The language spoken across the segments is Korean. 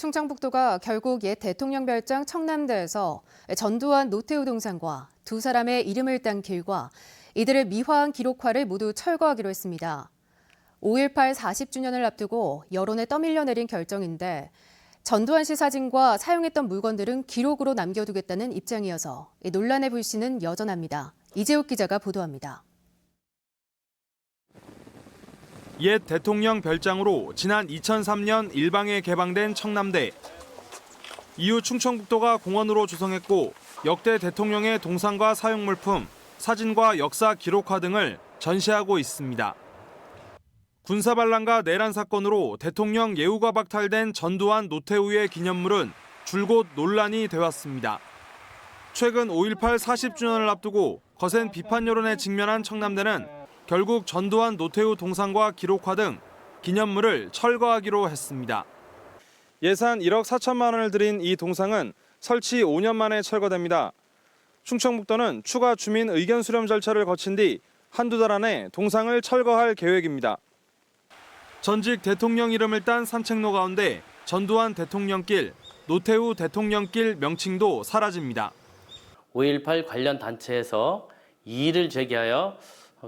충청북도가 결국 옛 대통령 별장 청남대에서 전두환 노태우 동상과 두 사람의 이름을 딴 길과 이들을 미화한 기록화를 모두 철거하기로 했습니다. 5.18 40주년을 앞두고 여론에 떠밀려 내린 결정인데 전두환 씨 사진과 사용했던 물건들은 기록으로 남겨두겠다는 입장이어서 논란의 불씨는 여전합니다. 이재욱 기자가 보도합니다. 옛 대통령 별장으로 지난 2003년 일방에 개방된 청남대. 이후 충청북도가 공원으로 조성했고 역대 대통령의 동상과 사용물품, 사진과 역사 기록화 등을 전시하고 있습니다. 군사반란과 내란 사건으로 대통령 예우가 박탈된 전두환 노태우의 기념물은 줄곧 논란이 되었습니다. 최근 5.18 40주년을 앞두고 거센 비판 여론에 직면한 청남대는 결국 전두환 노태우 동상과 기록화 등 기념물을 철거하기로 했습니다. 예산 1억 4천만 원을 들인 이 동상은 설치 5년 만에 철거됩니다. 충청북도는 추가 주민 의견 수렴 절차를 거친 뒤 한두 달 안에 동상을 철거할 계획입니다. 전직 대통령 이름을 딴 산책로 가운데 전두환 대통령길, 노태우 대통령길 명칭도 사라집니다. 5.18 관련 단체에서 이의를 제기하여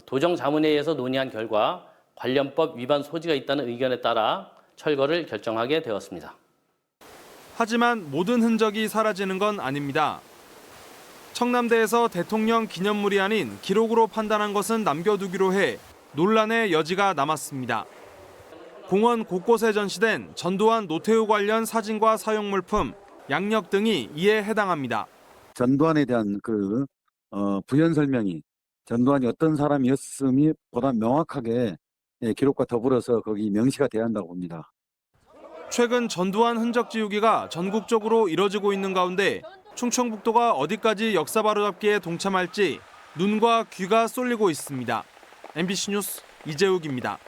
도정자문회의에서 논의한 결과 관련법 위반 소지가 있다는 의견에 따라 철거를 결정하게 되었습니다. 하지만 모든 흔적이 사라지는 건 아닙니다. 청남대에서 대통령 기념물이 아닌 기록으로 판단한 것은 남겨두기로 해 논란의 여지가 남았습니다. 공원 곳곳에 전시된 전두환 노태우 관련 사진과 사용물품, 양력 등이 이에 해당합니다. 전두환에 대한 부연 설명이 전두환이 어떤 사람이었음이 보다 명확하게 기록과 더불어서 거기 명시가 돼야 한다고 봅니다. 최근 전두환 흔적 지우기가 전국적으로 이뤄지고 있는 가운데 충청북도가 어디까지 역사 바로잡기에 동참할지 눈과 귀가 쏠리고 있습니다. MBC 뉴스 이재욱입니다.